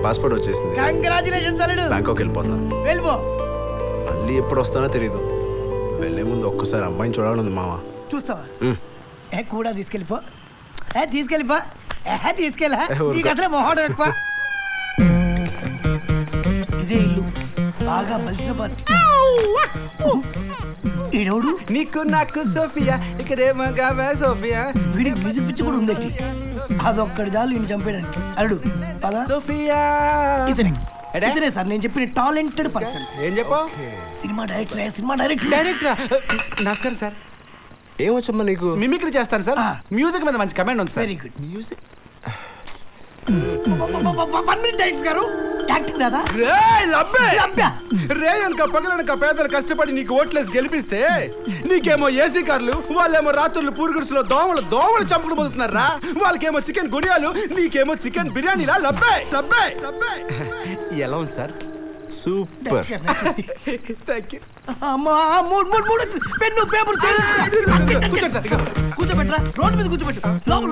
Passport వచ్చేసింది. Congratulations అల్లుడు. Bangkok వెళ్ళిపోతా. వెళ్ళిపో. మళ్ళీ ఎప్పుడు వస్తానో తెలీదు. వెళ్ళే ముందు ఒక్కసారి అమ్మాయిని చూడాలని మామ. చూస్తావా? కూడా తీసుకెళ్ళిపో. తీసుకెళ్ళిపో. తీసుకెళ్ళా. నీకు అసలే మొహం ఎక్కువ. ఇదే ఇల్లు. బాగా బలిసిన పార్టీ. ఈడోడు నీకు నాకు సోఫియా ఇక్కడేమో సోఫియా. వీడికి మ్యూజిక్ పిచ్చి కూడా ఉందటి. అదొక్కడి చాలు ఈయన చంపేయడానికి. అల్లుడు పదా. సోఫియా ఇతనే సార్ నేను చెప్పిన టాలెంటెడ్ పర్సన్. ఏం చెప్పు? Cinema director. నమస్కారం సార్. ఏమొచ్చమ్మా నీకు? మిమిక్రీ చేస్తాను సార్. మ్యూజిక్ మీద మంచి కమెంట్ ఉంది sir. Very good. Music 1 minute director గారు. యాక్టింగ్ రాదా? రే అనక పగలనక పేదలు కష్టపడి నీకు ఓట్లేసి గెలిపిస్తే నీకేమో ఏసీ కార్లు, వాళ్ళేమో రాత్రులు పూరుగుడుసులో దోమలు చంపుకుని పోతున్నారా. వాళ్ళకేమో చికెన్ గుడియాలు, నీకేమో చికెన్ బిర్యానీలా. లబ్బే లబ్బే లబ్బే. ఎలా ఉంది సార్? సూపర్. Thank you. అమ్మా మూడు పెన్ను పేపర్ కూర్చోండి సార్. కూర్చోబెట్టరా. రోడ్డు మీద కూర్చోబెట్టు. లోపల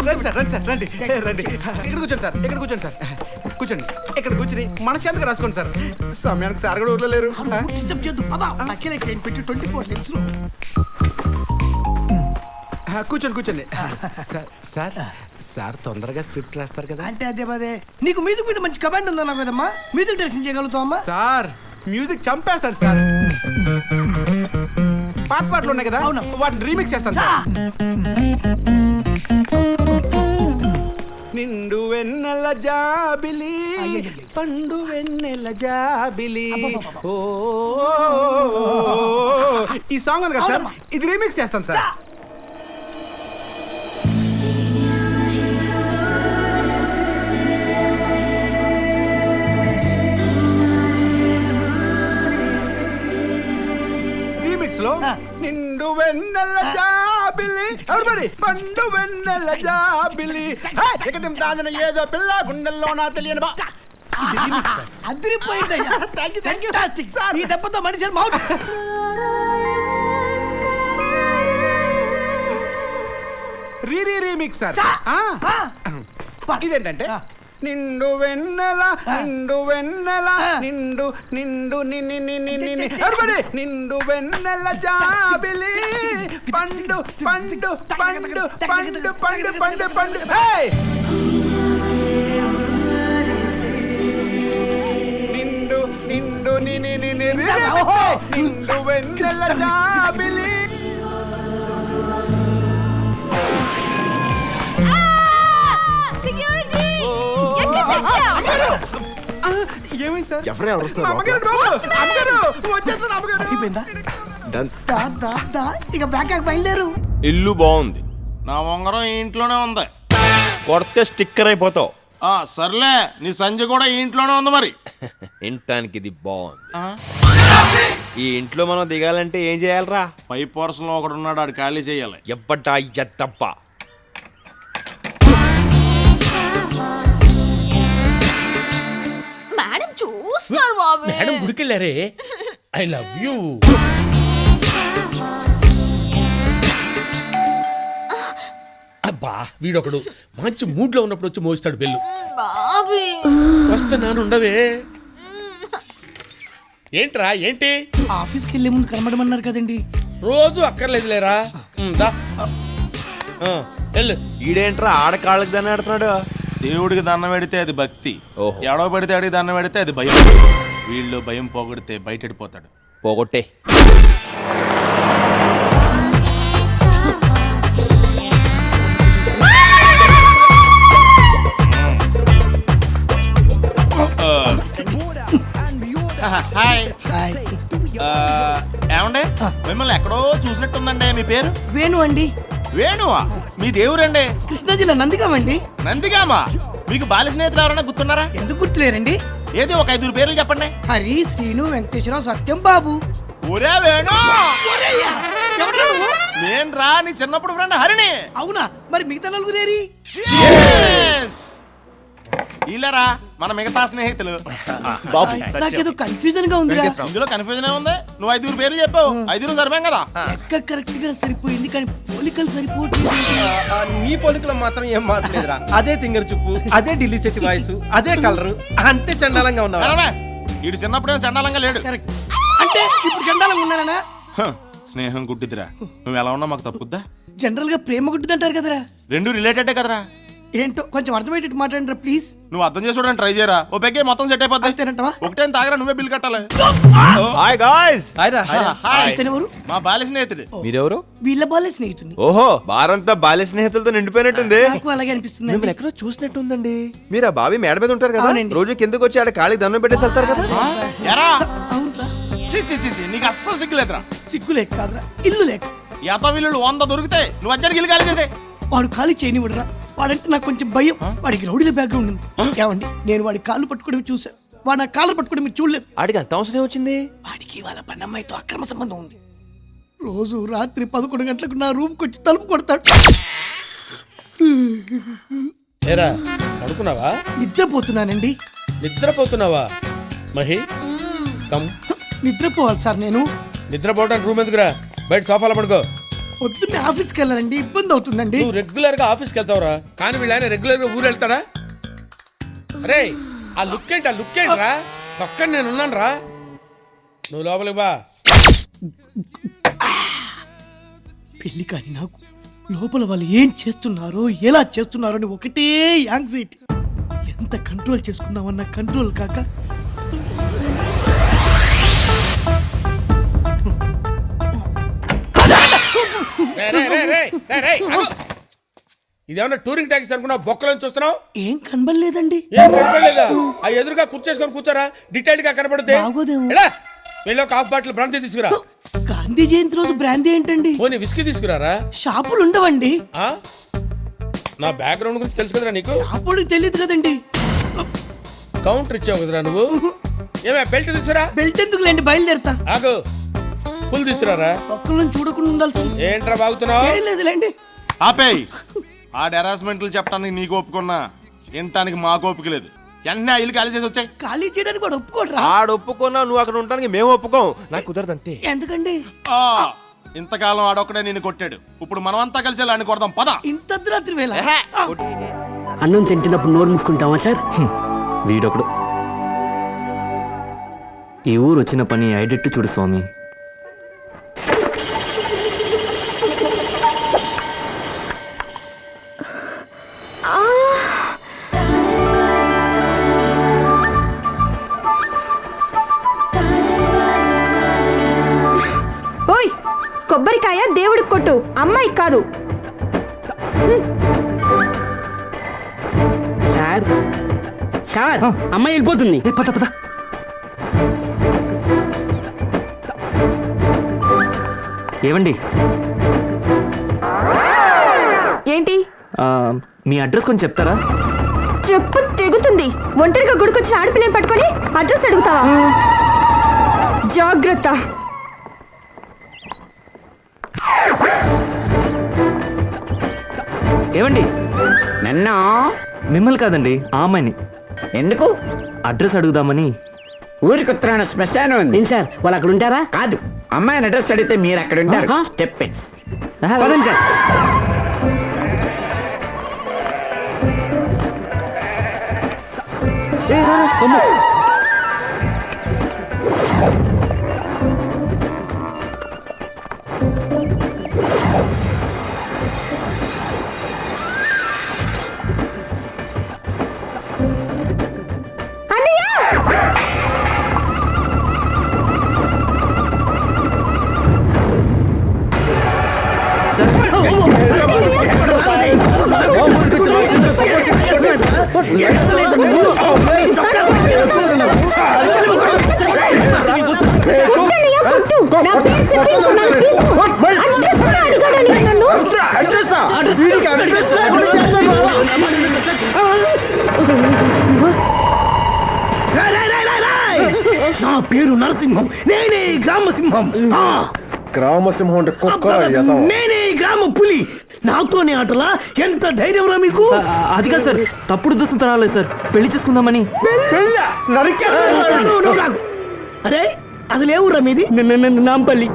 రండి సార్, రండి సార్, రండి రండి. ఇక్కడ కూర్చోండి సార్, ఇక్కడ కూర్చోండి సార్. కూర్చోండి. ఇక్కడ కూర్చుని మనశాంతిగా రాసుకోండి సార్. సమయానికి సార్ కూడా ఊర్లో లేరు. కూర్చోండి. సార్ సార్ తొందరగా స్క్రిప్ట్ రాస్తారు కదా. అంటే అదే నీకు మ్యూజిక్ మీద మంచి కమాండ్ ఉందా నాకు కదమ్మా? మ్యూజిక్ డైరెక్షన్ చేయగలుగుతావమ్మా? సార్ మ్యూజిక్ చంపేస్తాడు సార్. పాటలు ఉన్నాయి కదా, వాటిని రీమిక్స్ చేస్తాను సార్. నిండు వెన్నెల జాబిలి, పండు వెన్నెల జాబిలి. ఓ ఈ సాంగ్ ఉంది కదా సార్, ఇది రీమిక్స్ చేస్తాను సార్. నిండు వెన్నెల జాబిలి, ఎవరిబడి పండు వెన్నెల జాబిలి. ఎకదం దాదన ఏదో పిల్ల గుండెల్లో నా తెలియని బా. అదిరిపోయిందయ్యా. ఈ దెబ్బతో మనిషి మౌత్. Remix sir. ఇదేంటంటే నిండు వెన్నెల నిండు వెన్నెల నిండు నిండు నిండు వెన్నెల జాబిలి, పండు పండు పండు పండు పండు పండు పండు. నిండు నిండు నిండు వెన్నెల జాబిలి. ఏమైంది సార్? ఇక బ్యాంకాక్ బయలుదేరు. ఇల్లు బాగుంది, నా ఉంగరం ఈ ఇంట్లోనే ఉంది. కొడితే స్టిక్కర్ అయిపోతావు. సర్లే, నీ సంజయ్ కూడా ఈ ఇంట్లోనే ఉంది. మరి ఇంటానికి ఇది బాగుంది. ఈ ఇంట్లో మనం దిగాలంటే ఏం చేయాలరా? పై పోర్షన్లో ఒకడు ఉన్నాడు, ఆడు ఖాళీ చేయాలి. ఎవ్వటా ఎత్తప్ప. మేడం గుడికెళ్ళారే. I love you. అబ్బా వీడొకడు మంచి మూడ్ లో ఉన్నప్పుడు వచ్చి మోస్తాడు బెల్లు. వస్తున్నాను ఉండవే. ఏంట్రా ఏంటి? ఆఫీస్కి వెళ్ళే ముందు కనబడమన్నారు కదండి. రోజు అక్కర్లేదు లేరా. ఈడేంట్రా ఆడకాళ్ళకి దాన్ని ఆడుతున్నాడు. దేవుడికి దండం పెడితే అది భక్తి, ఎడవ పెడితే అడిగి దండం పెడితే అది భయం. వీళ్ళు భయం పోగొడితే బయటడిపోతాడు. పోగొట్టే. హాయ్. ఏమండి, మిమ్మల్ని ఎక్కడో చూసినట్టుందండి. మీ పేరు? వేణు అండి. వేణువా? మీ దేవురండి? కృష్ణా జిల్లా నందిగామండి. నందిగామా? మీకు బాల స్నేహితులు ఎవరన్నా గుర్తున్నారా? ఎందుకు గుర్తులేరండి? ఏది ఒక 5 పేర్లు చెప్పండి. హరి, శ్రీను, వెంకటేశ్వరరావు, సత్యం, బాబు. ఒరే వేణు, నేను రా నీ చిన్నప్పుడు ఫ్రెండ్ హరిని. అవునా? మరి మిగతా నలుగురేరి? వీళ్ళరా మన మిగతా స్నేహితులు. బాబు నాకేదో కన్ఫ్యూజన్ గా ఉందిరా. ఇందులో కన్ఫ్యూజన్ ఏముంది? నువ్వు 5 పేర్లు చెప్పావు, 5 సరిపోయాం కదా. లెక్క కరెక్ట్ గా సరిపోయింది కానీ పోలికలు సరిపోవట్లేదు. నీ పొలికలు మాత్రం ఏం మారలేదురా. అదే తింగర్ చూపు, అదే ఢిల్లీ సెట్ వాయిస్, అదే కలర్, అంతే చండాలంగా ఉన్నావు. వీడు చిన్నప్పుడే చండాలంగా లేడు. కరెక్ట్ అంటే ఇప్పుడు చండాలంగా ఉన్నానా? స్నేహం గుడ్డిదిరా. నువ్వు ఎలా ఉన్నా మాకు తప్పుద్దా? జనరల్ గా ప్రేమ గుడ్డిదంటారు కదరా. 2 రిలేటెడే కదరా. ఏంటో కొంచెం అర్థమయ్యేటట్టు మాట్లాడరా ప్లీజ్. నువ్వు అర్థం చేసుకోవడానికి ట్రై చేయరా. ఓ పెగ్గే మొత్తం సెట్ అయిపోద్ది. అంతేనంటవా? ఒకటే తాగరా, నువ్వే బిల్ కట్టాలి. Hi guys. హాయ్. ఇతనెవరు? మా బాల్య స్నేహితుడు. మీరెవరు? వీళ్ళ బాల్య స్నేహితుని. ఓహో, బారంతా బాల్య స్నేహితులతో నిండిపోయినట్టుంది. నాకు అలాగే అనిపిస్తుంది. మిమ్మల్ని ఎక్కడో చూసినట్టుందండి. మీరు ఆ బావి మేడ మీద ఉంటారు కదా, అవునండి. రోజు కిందకు వచ్చి ఆడ కాళ్ళకి దండం పెట్టేసి వెళ్తారు కదా. ఎరా అవునురా. నీకు అస్సలు సిగ్గులేదురా. సిగ్గు లేక కాదురా, ఇల్లు లేక. వీళ్ళు 100 దొరికితే నువ్వు అజ్జడికి ఇల్లు ఖాళీ చేసే. వాడు ఖాళీ చేయనివ్వడురా. వాడంటే నాకు కొంచెం భయం. వాడికి రౌడీల బ్యాక్గ్రౌండ్ ఉంది. ఏమండి, నేను వాడి కాళ్ళు పట్టుకోవడం చూసాను. వాడు నా కాళ్ళు పట్టుకోవడం మీరు చూడలేదు. ఆడికి అంత అవసరం వచ్చింది. వాడికి వాళ్ళ పన్నమ్మాయితో అక్రమ సంబంధం ఉంది. రోజు రాత్రి 11 గంటలకు నా రూమ్కి వచ్చి తలుపు కొడతాడు. ఏరా పడుకున్నావా? నిద్రపోతున్నానండి. నిద్రపోతున్నావా? మహి కమ్. నిద్రపోవాలి సార్ నేను. నిద్రపోవడానికి రూమ్ ఎందుకురా? బయట సోఫాలో పడుకో. పొద్దున్నే ఆఫీస్కి వెళ్ళాలండి, ఇబ్బంది అవుతుందండి. నువ్వు రెగ్యులర్ గా ఆఫీస్కి వెళ్తావురా, కానీ వీళ్ళైనా రెగ్యులర్ గా ఊరు వెళ్తాడా? రే ఆ లుక్ ఏంట్రా? పక్కన నేను ఉన్నాను రా, నువ్వు లోపలికి బా. పెళ్లి కానీ నాకు లోపల వాళ్ళు ఏం చేస్తున్నారో ఎలా చేస్తున్నారో అని ఒకటే యాంగ్జైటీ. ఎంత కంట్రోల్ చేసుకుందామన్నా కంట్రోల్ కాక ఇదేమన్నా టూరింగ్ ట్యాక్సీ అనుకున్నా? బొక్కలను చూస్తున్నావు? ఏం కనబడలేదండి. ఏం కనపడలేదా? ఆ ఎదురుగా కూర్చేసుకొని కూర్చోరా, డీటెయిల్డ్ గా కనపడుతుంది. బాగోదేమో. వీళ్ళు ఒక హాఫ్ బాటిల్ బ్రాంతి తీసుకురా. గాంధీ జయంతి రోజు బ్రాందీ ఏంటండి? పోనీ విస్కీ తీసుకురారా. షాపులు ఉండవండి. ఆ? నా బ్యాక్గ్రౌండ్ గురించి తెలుసు కదరా నీకు? అప్పుడు తెలియదు కదండి. కౌంటర్ ఇచ్చావు కదరా నువ్వు. ఏమే బెల్ట్ తీసుకురా. బెల్ట్ ఎందుకులేండి, బయలుదేరతా. ఆగు, ఫుల్ తీసుకురారా. ఒక్కళ్ళని చూడకుండా ఉండాల్సింది. ఏంట్రా బాగుతున్నావు? ఏం లేదులేండి. ఆపేయ్. ఆ హెరాస్మెంట్లు చెప్పడానికి నీకు ఓపుకున్నా, వినటానికి మాకు ఓపిక లేదు. వెంటనే ఇల్లు ఖాళీ చేసి వచ్చాయి. ఖాళీ చేయడానికి కూడా ఒప్పుకోడరా. ఆడు ఒప్పుకున్నా నువ్వు అక్కడ ఉండడానికి మేము ఒప్పుకోం. నాకు కుదరదు అంతే. ఎందుకండి? ఇంతకాలం ఆడొక్కడే నిన్ను కొట్టాడు, ఇప్పుడు మనమంతా కలిసి ఆయన కొడదాం పద. ఇంత అర్ధరాత్రి వేళ అన్నం తింటున్నప్పుడు నోరు మూసుకుంటావా సార్? వీడొకడు. ఈ ఊరు వచ్చిన పని ఐడెట్టు చూడు స్వామి. ఓయ్, కొబ్బరికాయ దేవుడికి కొట్టు, అమ్మాయికి కాదు. సార్ సార్, అమ్మాయి వెళ్ళిపోతుంది. పద పద. ఏవండి, ఏంటి? మీ అడ్రస్ కొంచెం చెప్తారా? చెప్పు తెగుతుంది. ఒంటరిగా గుడికొచ్చిన ఆడపిల్లని పట్టుకొని అడ్రస్ అడుగుతావా? జాగ్రత్త. ఏవండి, మిమ్మల్ని కాదండి, ఆ అమ్మాయిని. ఎందుకు? అడ్రస్ అడుగుదామని. ఊరికి ఉత్తరాన శ్మశానం ఉంది. ఏం సార్, వాళ్ళు అక్కడ ఉంటారా? కాదు, అమ్మాయిని అడ్రస్ అడిగితే మీరు అక్కడ ఉంటారు. స్టెప్ పదండి సార్. నా పేరు నరసింహం, నేనే గ్రామ సింహం. గ్రామసింహం అంటే కుక్క నేనే ఈ గ్రామ పులి, నాతోనే ఆటలా? ఎంత ధైర్యం రా మీకు? అది కాదు సార్, తప్పుడు దుస్తులు రాలేదు సార్, పెళ్లి చేసుకుందామని. అరే అసలు ఏ ఊరా మీది? నాంపల్లి.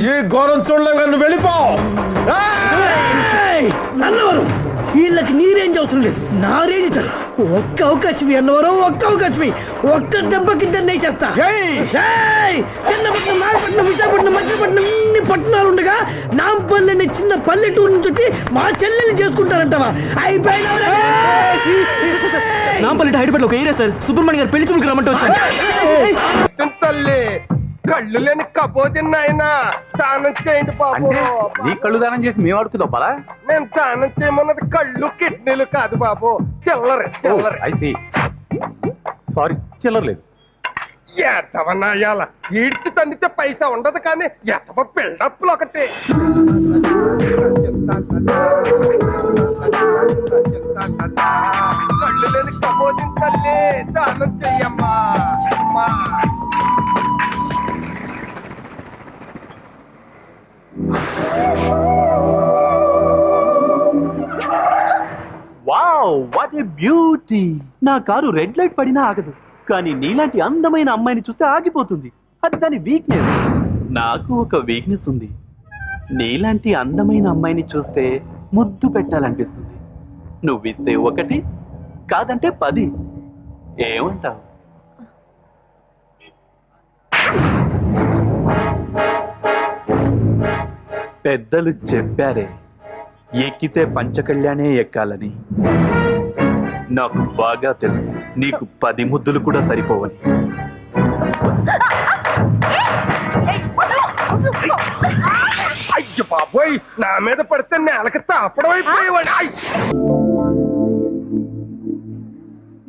ఈ ఘోరం చూడలేవు, నువ్వు వెళ్ళిపో. అన్నవరం వీళ్ళకి నీ రేంజ్ అవసరం లేదు, నా రేంజ్ చాలు. ఒక్క అవకాశం అన్నవరం, ఒక్క అవకాశం, ఒక్క దెబ్బకి ఇద్దరు చేస్తా. చిన్నపట్నం, నాగపట్నం, విశాఖపట్నం, మచిలీపట్నం ఇన్ని పట్టణాలు ఉండగా నాంపల్లి అనే చిన్న పల్లెటూరు నుంచి వచ్చి మా చెల్లెల్ని చేసుకుంటారంటావా? అయిపోయినా నాంపల్లి హైదరాబాద్ ఒక ఏరియా సార్, సుబ్రహ్మణ్య గారు పెళ్లి చూపులకు రమ్మంటే వచ్చాను. తల్లి కళ్ళు లేని కపోతున్నాయన దానం చేయండి బాబు. నీ కళ్ళు దానం చేసి మేము అడుగుతాం పలా. నేను దానం చేయమన్నది కళ్ళు కిడ్నీలు కాదు బాబు, చిల్లరే చిల్లరే. సారీ, చిల్లరలేదు. ఎతవనాయాల ఈడ్చి తండితే పైసా ఉండదు కానీ ఎతవ బిల్డప్లు ఒకటి. కళ్ళు లేని కపోతిన తల్లి దానం చెయ్యమ్మా. అమ్మా వావ్, వాట్ ఏ బ్యూటీ. నా కారు రెడ్ లైట్ పడినా ఆగదు, కానీ నీలాంటి అందమైన అమ్మాయిని చూస్తే ఆగిపోతుంది. అది దాని వీక్నెస్. నాకు ఒక వీక్నెస్ ఉంది, నీలాంటి అందమైన అమ్మాయిని చూస్తే ముద్దు పెట్టాలనిపిస్తుంది. నువ్విస్తే 1, కాదంటే 10. ఏమంటావు? పెద్దలు చెప్పారే, ఎక్కితే పంచకళ్యాణే ఎక్కాలని. నాకు బాగా తెలుసు నీకు 10 ముద్దులు కూడా సరిపోవని. అయ్య బాబోయ్, నా మీద పడితే నేలకి తాపడం అయిపోయేవాడు.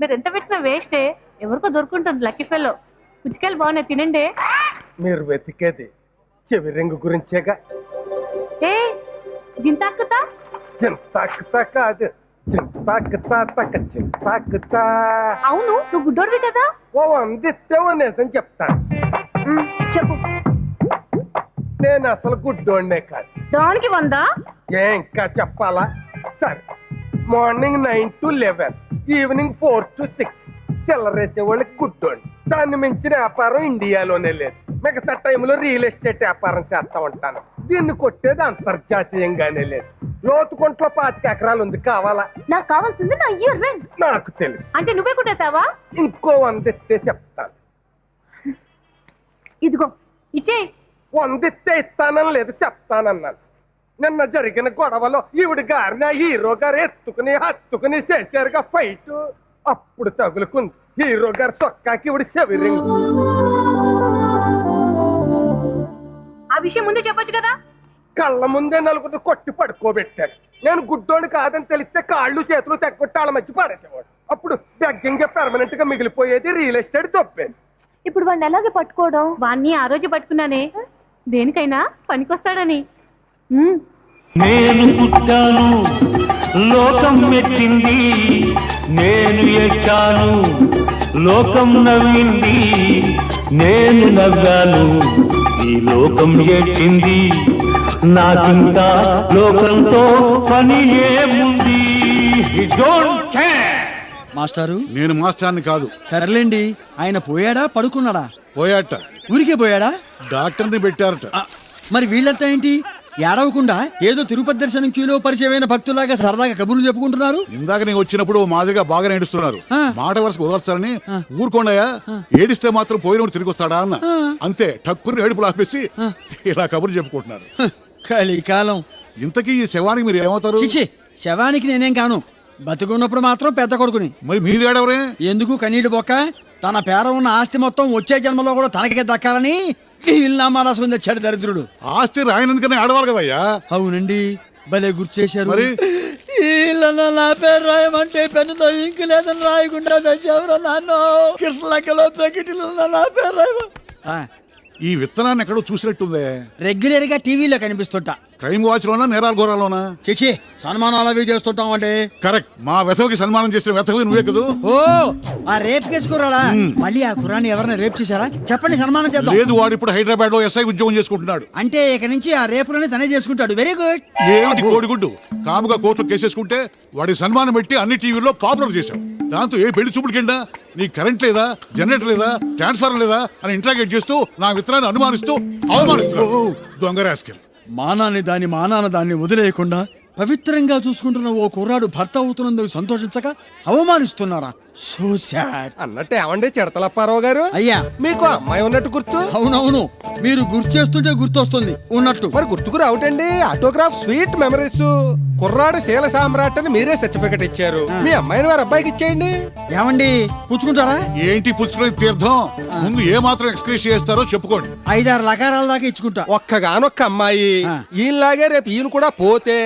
మీరు ఎంత పెట్టినా వేస్టే, ఎవరికో దొరుకుంటుంది లక్కీ ఫెల్లో. పుచ్చికాయలు బాగున్నాయి, తినండి. మీరు వెతికేది చెవి రింగు గురించేగా. ఏ జింతాక్కుతా? చింతాకుతా కాదు, చింతాకుతా తక్క చింతాకుతా. అవును, నువ్వు గుడ్డోడివి కదా. ఓ అందిస్తే ఓ నిజం చెప్తాను. చెప్పు. నేను అసలు గుడ్డోండే కాదు. దానికి 100? ఇంకా చెప్పాలా? సరే, మార్నింగ్ 9 to 11, ఈవినింగ్ 4 to 6 చిల్లరేసే వాళ్ళకి గుడ్డోండి. దాన్ని మించిన వ్యాపారం ఇండియాలోనే లేదు. మిగతా టైంలో రియల్ ఎస్టేట్ వ్యాపారం చేస్తా ఉంటాను. దీన్ని కొట్టేది అంతర్జాతీయంగానే లేదు. లోతుకుంట్లో 25 ఎకరాలు ఉంది, కావాలా? నాకు కావాల్సింది నా ఇయర్ రింగ్. నాకు తెలుసు. అంటే నువ్వే కుట్టేసావా? ఇంకో 100 ఎత్తే చెప్తాను. ఇదిగో ఇచ్చే. 100 ఎత్తే ఇస్తానని లేదు, చెప్తానన్నాను. నిన్న జరిగిన గొడవలో ఈవిడ గారిని ఆ హీరో గారు హత్తుకుని చేశారుగా ఫైట్. అప్పుడు తగులుకుంది హీరో గారు సొక్కాకి ఈవిడ చెవి రింగ్. ఆ విషయం ముందే చెప్పొచ్చు కదా. కళ్ళ ముందే నలుగురు కొట్టి పడుకోబెట్టాడు. నేను గుడ్డోడు కాదని తెలిస్తే కాళ్ళు చేతులు తెగొట్టి వాళ్ళ మధ్య పడేసేవాడు. అప్పుడు బెగ్గింగ్ పెర్మనెంట్ గా మిగిలిపోయేది రియల్ ఎస్టేట్ దొబ్బేది. ఇప్పుడు వాడిని ఎలాగే పట్టుకోవడం? వాణ్ణి ఆ రోజు పట్టుకున్నానే, దేనికైనా పనికొస్తాడని. నేను పుట్టాను, లోకం మెచ్చింది. నేను ఎక్కాను, లోకం నవ్వింది. నేను నవ్వాను, ఈ లోకం ఏడ్చింది. నాకింకా లోకంతో పని ఏముంది? మాస్టారు, నేను మాస్టర్ని కాదు. సర్లేండి. ఆయన పోయాడా పడుకున్నాడా? పోయాట. ఊరికే పోయాడా? డాక్టర్ని పెట్టారట. మరి వీళ్ళంతా ఏంటి ఏడవకుండా ఏదో తిరుపతి దర్శనం క్యూలో పరిచయమైన భక్తులాగా సరదాగా కబుర్లు చెప్పుకుంటున్నారు? ఇందాక నేను వచ్చినప్పుడు మాదిరిగా బాగా ఏడుస్తున్నారు. మాట వరుసకు వదర్చాలని ఊరుకోండయా, ఏడిస్తే మాత్రం పోయినప్పుడు తిరిగి వస్తాడా అన్న. అంతే, టక్కుని ఏడుపులు ఆపేసి ఇలా కబుర్లు చెప్పుకుంటున్నారు. కలికాలం. ఇంతకీ ఈ శవానికి మీరు ఏమవుతారు? చిచి, శవానికి నేనేం కాను. బతుకున్నప్పుడు మాత్రం పెద్ద కొడుకుని. మరి మీరు ఏడవరే? ఎందుకు కన్నీటి బొక్క? తన పేర ఉన్న ఆస్తి మొత్తం వచ్చే జన్మలో కూడా తనకే దక్కాలని ఇల్లామా రాసుకుని తెచ్చాడు దరిద్రుడు. ఆస్తి రాయనందుకనే ఆడవాలి కదయ్యా. అవునండి, భలే గుర్తు చేశారు. మరి నా పేరు రాయమంటే పెన్నుతో ఇంక లేదని రాయకుండా తెచ్చావురా నాన్న. కృష్ణలంకలో ప్యాకెట్లు నా పేరు రాయ. ఈ విత్తనాన్ని ఎక్కడో చూసినట్టుందే. రెగ్యులర్ గా టీవీలో కనిపిస్తుంటా. క్రైమ్ వాచ్ లోనా, నేరాల ఘోరాలోనా? చేచి సన్మానాలు అవి చేస్తుంటాం అంటే. కరెక్ట్. మా వెధవకి సన్మానం చేసిన వెధవి నువ్వే కదూ? ఓ ఆ రేప్ కేసు కుర్రాడా? మళ్ళీ ఆ కుర్రాన్ని ఎవరైనా రేప్ చేశారా? చెప్పండి, సన్మానం చేద్దాం. లేదు, వాడు ఇప్పుడు హైదరాబాద్ లో ఎస్ఐ ఉద్యోగం చేసుకుంటున్నాడు. అంటే ఇక నుంచి ఆ రేపులోనే తనే చేసుకుంటాడు. Very good. ఏమిటి కోడిగుడ్డు? కాముగా కోర్టులో కేసేసుకుంటే వాడి సన్మానం పెట్టి అన్ని టీవీల్లో పాపులర్ చేశావు. దాంతో ఏ పెళ్లి చూపుల కింద నీ కరెంట్ లేదా, జనరేటర్ లేదా, ట్రాన్స్ఫార్మర్ లేదా అని ఇంట్రాగేట్ చేస్తూ నా విత్తనాన్ని అనుమానిస్తూ అవమానిస్తున్నావు. దొంగ రాస్కెల్. మానాన దాన్ని వదిలేయకుండా పవిత్రంగా చూసుకుంటున్న ఓ కుర్రాడు భర్త అవుతున్నందుకు సంతోషించక అవమానిస్తున్నారా? So sad. అన్నట్టు ఏమండి చిడతలప్పారావు గారు, అయ్యా మీకు అమ్మాయి ఉన్నట్టు గుర్తు? అవునవును, మీరు గుర్తు చేస్తుంటే గుర్తొస్తుంది ఉన్నట్టు. మరి గుర్తుకు రావటండి. Autograph sweet memories. కుర్రాడు శీల సామ్రాట్ అని మీరే సర్టిఫికెట్ ఇచ్చారు. మీ అమ్మాయిని వారి అబ్బాయికి ఇచ్చేయండి. ఏమండి పుచ్చుకుంటారా? ఏంటి పుచ్చుకునే తీర్థం? ముందు ఏ మాత్రం ఎక్స్క్రీజ్ చేస్తారో చెప్పుకోండి. 5-6 లకారాల దాకా ఇచ్చుకుంటా. ఒక్కగానొక్క అమ్మాయి. ఈయనలాగే రేపు ఈయన కూడా పోతే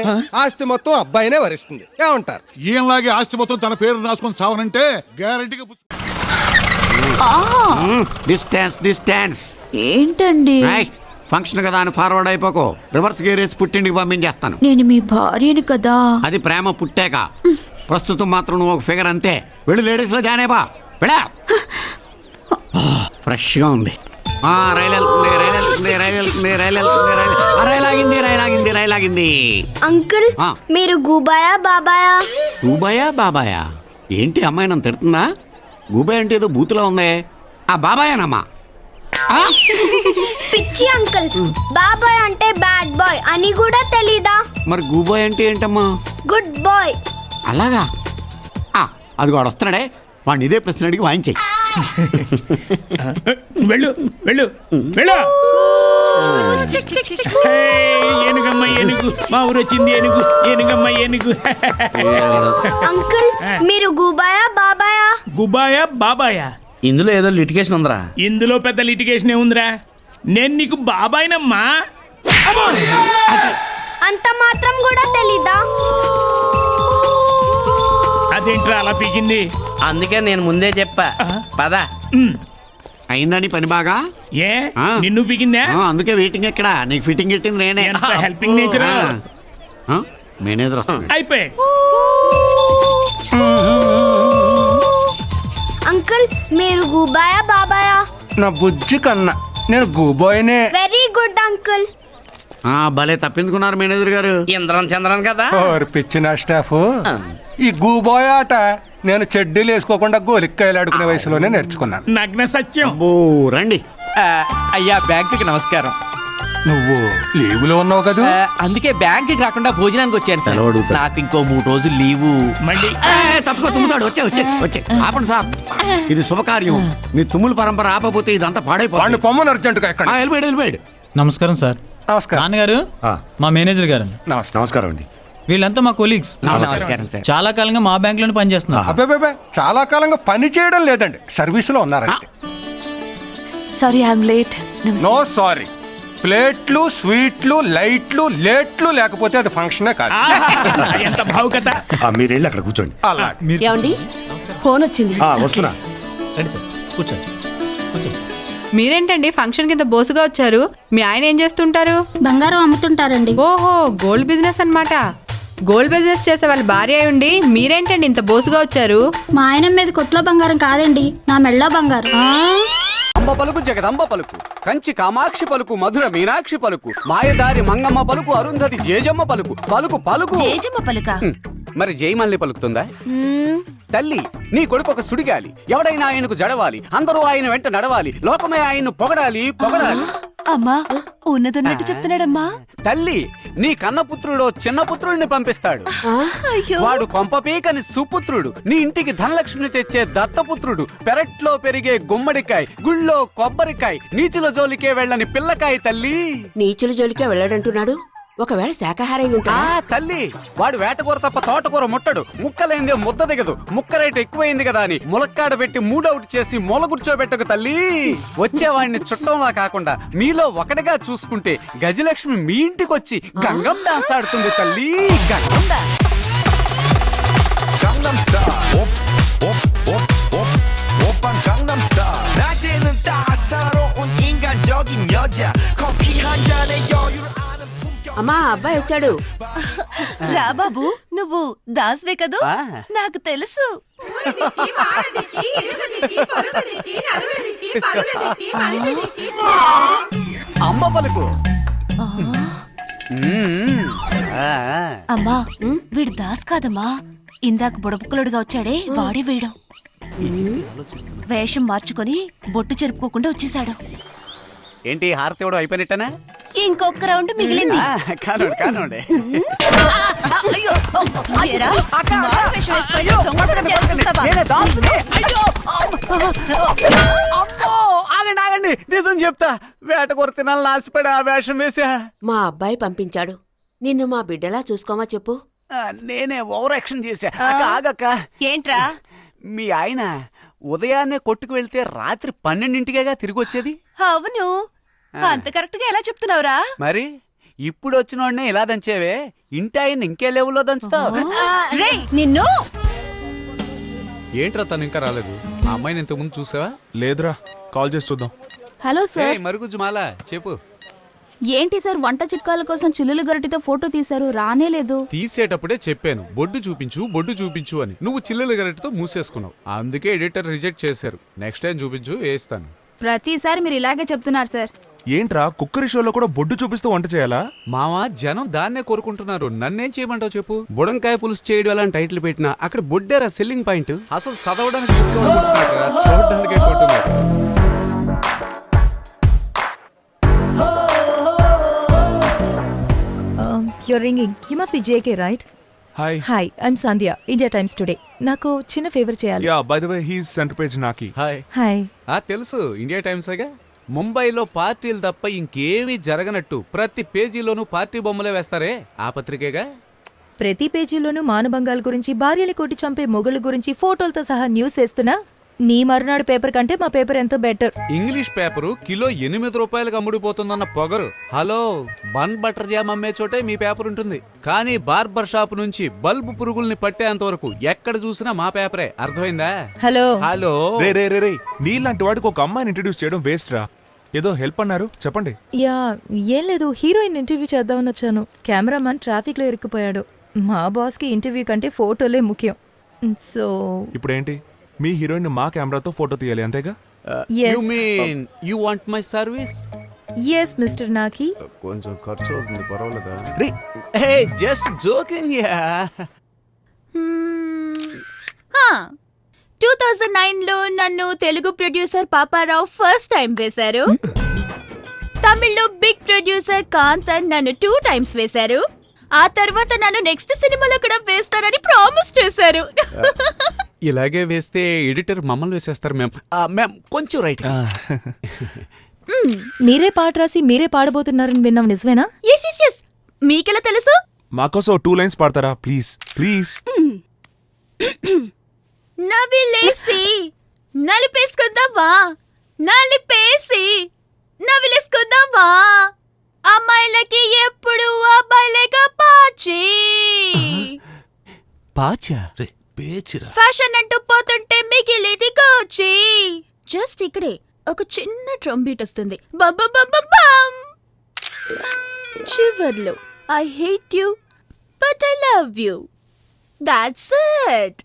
ఆస్తి మొత్తం అబ్బాయినే వరిస్తుంది. ఏమంటారు? ఈయనలాగే ఆస్తి మొత్తం తన పేరు రాసుకొని సావనంటే గ్యారంటీగా డిస్టెన్స్ ఏంటండి? ఫంక్షన్ కదా అని ఫార్వర్డ్ అయిపోకో. రివర్స్ గేర్ వేసి పుట్టింటికి పంపించేస్తాను. నేను మీ భార్యని కదా. అది ప్రేమ పుట్టాక. ప్రస్తుతం మాత్రం నువ్వు ఒక ఫిగర్ అంతే. వెళ్ళి లేడీస్ లో జాయిన్ అయిపో. వెళ్ళా. ఫ్రెష్ గా ఉంది. రైలు ఆగింది. అంకుల్, మీరు గూబాయా బాబాయా? గూబాయా బాబాయా? ఏంటి అమ్మాయి నన్ను తిడుతుందా? గూబాయ్ అంటే ఏదో బూతులో ఉంది. ఆ బాబాయేనమ్మా. పిచ్చి అంకుల్, బాబాయ్ అంటే బ్యాడ్ బాయ్ అని కూడా తెలీదా? మరి గూబాయ్ అంటే ఏంటమ్మా? Good boy. అలాగా? అది వాడు వస్తున్నాడే, వాడిని ఇదే ప్రశ్న అడిగి వాయించేయి. వెళ్ళు వెళ్ళు వెళ్ళు. ఏనుగమ్మ ఏనుగు, మా ఊరు వచ్చింది ఏనుగు. ఏనుగమ్మ ఏనుగు. అంకుల్, మీరు గూబాయా బాబాయా? గుబాయా బాబాయా? ఇందులో ఏదో లిటిగేషన్ ఉందిరా. ఇందులో పెద్ద లిటిగేషన్ ఏముందిరా? నేను నీకు బాబాయినమ్మా. అంత మాత్రం కూడా తెలీదా? అదేంట్రా అలా పీకింది? అందుకే నేను ముందే చెప్పా. పద. అయిందని పని బాగా? ఏ నిన్ను పీకిందా? అందుకే వెయిటింగ్ ఎక్కడ? నీకు ఫిట్టింగ్ పెట్టింది నేనే. Helping nature. మేనేజర్ వస్తుంది. అయిపోయి. అంకుల్, మీరు గూబాయా బాబాయా? నా బుజ్జి కన్నా నేను గూబాయ్నే. Very good uncle. భలే తప్పించుకున్నారు మేనేజర్ గారు. ఇంద్రం చంద్రన్ కదా. పిచ్చిన స్టాఫ్. ఈ గూబాయ్ ఆట నేను చెడ్డీలు వేసుకోకుండా గోలిక్కాయలు ఆడుకునే వయసులోనే నేర్చుకున్నాను. నగ్న సత్యం. రండి. అయ్యా, బ్యాంకుకి నమస్కారం. నువ్వు లీవులో ఉన్నావు కదా? అందుకే బ్యాంకుకి రాకుండా భోజనానికి వచ్చాను సార్. నాకు ఇంకో 3 రోజులు లీవు. మళ్ళీ తప్పుకో తుమ్ముతాడు. వచ్చే ఆపండి సార్, ఇది శుభకార్యం. మీ తుమ్ముల పరంపర ఆపపోతే ఇదంతా పాడైపోయింది. పొమ్మను అర్జెంటుగా ఎక్కడ? వెళ్ళిపోయాడు. నమస్కారం సార్. నమస్కారం నాన్నగారు, మా మేనేజర్ గారు. నమస్కారం అండి. వీళ్ళంతా మా కొలీగ్స్. నమస్కారం సార్. చాలా కాలంగా మా బ్యాంక్ లోనే పనిచేస్తున్నారు. అబ్బాయి చాలా కాలంగా పని చేయడం లేదండి, సర్వీసులో ఉన్నారంటే. Sorry, I'm late. No sorry. ప్లేట్లు, స్వీట్లు, లైట్లు, లేట్లు లేకపోతే అది ఫంక్షనే కాదు. ఎంత భావుకత. మీరు వెళ్ళి అక్కడ కూర్చోండి. అలా ఏమండి, ఫోన్ వచ్చింది. వస్తున్నా. రండి సార్, కూర్చోండి. మీరేంటండి ఫంక్షన్ కింద బోసుగా వచ్చారు? మీ ఆయన ఏం చేస్తుంటారు? బంగారం అమ్ముతుంటారండి. ఓహో, గోల్డ్ బిజినెస్ అన్నమాట. గోల్డ్ బిజినెస్ చేసే వాళ్ళు భార్య అయి ఉండి మీరేంటండి ఇంత బోసుగా వచ్చారు? మా ఆయన మీద కొట్లో బంగారం కాదండి, నా మెళ్ళో బంగారం. అంబ పలుకు, జగదంబ పలుకు, కంచి కామాక్షి పలుకు, మధుర మీనాక్షి పలుకు, మాయదారి మంగమ్మ పలుకు, అరుంధతి జేజమ్మ పలుకు. పలుకు పలుకు. జేజమ్మ పలుక. మరి జయమల్లి పలుకుతుందా? తల్లి, నీ కొడుకు ఒక సుడిగాలి. ఎవడైనా ఆయనకు జడవాలి, అందరూ ఆయన వెంట నడవాలి, లోకమే ఆయన్ను పొగడాలి పొగడాలి. అమ్మా, ఉన్నదన్నట్టు చెప్తున్నాడమ్మా. తల్లి, నీ కన్నపుత్రుడో చిన్న పుత్రుడిని పంపిస్తాడు. వాడు కొంపపీకని సుపుత్రుడు, నీ ఇంటికి ధనలక్ష్మిని తెచ్చే దత్తపుత్రుడు, పెరట్లో పెరిగే గుమ్మడికాయ, గుళ్ళో కొబ్బరికాయ, నీచుల జోలికే వెళ్ళని పిల్లకాయ. తల్లి, నీచుల జోలికే వెళ్ళాడంటున్నాడు. ఒకవేళ శాకాహారి తల్లి, వాడు వేటకూర తప్ప తోటకూర ముట్టడు. ముక్కలైందే ముద్ద దిగదు. ముక్క రేటు ఎక్కువైంది కదా అని ములక్కాడ పెట్టి మూడౌట్ చేసి మూల కూర్చోబెట్టకు తల్లి. వచ్చేవాడిని చుట్టంలా కాకుండా మీలో ఒకటిగా చూసుకుంటే గజలక్ష్మి మీ ఇంటికి వచ్చి గంగం డాన్స్ ఆడుతుంది తల్లి. గంగం డాన్స్. అమ్మా అబ్బాయి వచ్చాడు. రా బాబు, నువ్వు దాస్వే కదూ? నాకు తెలుసు. అమ్మ పలుకు. అమ్మా, వీడు దాస్ కాదమ్మా. ఇందాక బుడబుక్కలుడుగా వచ్చాడే వాడే వీడు. వేషం మార్చుకొని బొట్టు చెరుపుకోకుండా వచ్చేసాడు. ఏంటి హారతి ఇవ్వడం అయిపోయినట్టనా? ఇంకొక రౌండ్ మిగిలింది. కానండి కానండి. ఏరా, మారు వేషం వేసుకొని దొంగతనం చేస్తున్నావా? ఆగండి ఆగండి, నిజం చెప్తా. వేట కొర తినాలని ఆశపడి ఆ వేషం వేసా. మా అబ్బాయి పంపించాడు. నిన్ను మా బిడ్డలా చూసుకోమా చెప్పు. నేనే ఓవర్ యాక్షన్ చేశా. ఆగక్క. ఏంట్రా? మీ ఆయన ఉదయాన్నే కొట్టుకు వెళ్తే రాత్రి 12ంటికేగా తిరిగి వచ్చేది. అవును, అంత కరెక్ట్ గా ఎలా చెప్తున్నావురా? మరి ఇప్పుడు వచ్చినోడ్నే ఇలా దంచేవే, ఇంటి ఆయన ఇంకే లెవెల్లో దంచుతావు. నిన్ను ఏంట్రా తను ఇంకా రాలేదు? ఆ అమ్మాయిని ఇంతకు ముందు చూసావా? లేదురా, కాల్ చేసి చూద్దాం. Hello sir. మరుగుజ్జు మాల చెప్పు. ఏంటి సార్ వంట చిట్కాల కోసం చిల్లులు గరిటితో ఫోటో తీశారు, రానే లేదు. తీసేటప్పుడే చెప్పాను బొడ్డు చూపించు అని. నువ్వు చిల్లెల గరటితో మూసేసుకున్నావు. అందుకే ఎడిటర్ రిజెక్ట్ చేశారు. నెక్స్ట్ టైం చూపించు, వేస్తాను. ప్రతిసారి మీరు ఇలాగే చెప్తున్నారు సార్. ఏంట్రా, కుక్కరి షోలో కూడా బొడ్డు చూపిస్తూ వంట చేయాలా? మావా, జనం దాన్నే కోరుకుంటున్నారు. నన్నేం చేయమంటావు చెప్పు? బుడంకాయ పులుసు చేయడం అలా టైటిల్ పెట్టినా అక్కడ బొడ్డేరా సెల్లింగ్ పాయింట్. అసలు చదవడానికి చూడడానికే కొట్టున్నారు. You're ringing. You must be JK, right? Hi. Hi, I'm Sandhya, India Times Today. నాకు చిన్న ఫేవర్ చేయాలి. Yeah, by the way, he's center page Naki. Hi. తెలుసు, ఇండియా టైమ్సేగా. ముంబైలో పార్టీలు తప్ప ఇంకేమీ జరగనట్టు ప్రతి పేజీలోనూ పార్టీ బొమ్మలే వేస్తారే, ఆ పత్రికేగా. ప్రతి పేజీలోనూ మానభంగాల గురించి, భార్యని కొట్టి చంపే మొగుళ్ళ గురించి ఫోటోలతో సహా న్యూస్ వేస్తున్నా నీ మరునాడు పేపర్ కంటే మా పేపర్ ఎంతో బెటర్. ఇంగ్లీష్ పేపరు కిలో 8 రూపాయలకు అమ్ముడిపోతుందన్న పొగరు. హలో, బన్ బటర్ జామ్ అమ్మే చోటే మీ పేపర్ ఉంటుంది. కానీ బార్బర్ షాప్ నుంచి బల్బు పురుగుల్ని పట్టేంత వరకు ఎక్కడ చూసినా మా పేపరే. అర్థమైందా? Hello hello. రే నీలాంటి వాడికి ఒక అమ్మాయిని ఇంట్రడ్యూస్ చేయడం వేస్ట్ రా. ఏదో హెల్ప్ అన్నారు, చెప్పండి. యా, ఏం లేదు, హీరోయిన్ ఇంటర్వ్యూ చేద్దామని వచ్చాను. కెమెరామన్ ట్రాఫిక్ లో ఇరుక్కుపోయాడు. మా బాస్ కి ఇంటర్వ్యూ కంటే ఫోటోలే ముఖ్యం. సో ఇప్పుడేంటి, మీ హీరోయిన్ మా కెమెరాతో ఫోటో తీయాలి అంతేగా? You mean you want my service? Yes, Mr. Naki. కొంచెం ఖర్చు అవుతుంది, పర్వాలేదా? Hey, just joking, yeah. 2009లో నన్ను Telugu producer Paparao first time వేశారు. తమిళ్లో బిగ్ ప్రొడ్యూసర్ కాంతన్ నన్ను 2 times వేశారు. ఆ తర్వాత నన్ను నెక్స్ట్ సినిమాలో కూడా వేస్తారని ప్రామిస్ చేశారు. ఇలాగే వేస్తే ఎడిటర్ మమ్మల్ని వేసేస్తారు. మ్యామ్ కొంచెం రైట్. మీరే పాట రాసి మీరే పాడబోతున్నారని విన్నాం, నిజమేనా? yes. మీకెలా తెలుసు? మాకోసం 2 lines పాడతారా ప్లీజ్? ప్లీజ్. నవిలేసి నలిపేసుకుందావా, నలిపేసి నవిలేసుకుందావా, అమ్మాయిలకి ఎప్పుడు అబ్బాయిలేగా పాచి పాచా ఫ్యాషన్ అంటూ పోతుంటే మిగిలిది కోచి. జస్ట్ ఇక్కడే ఒక చిన్న ట్రంబీట్ వస్తుంది. చివర్లో I hate you but I love you. That's it.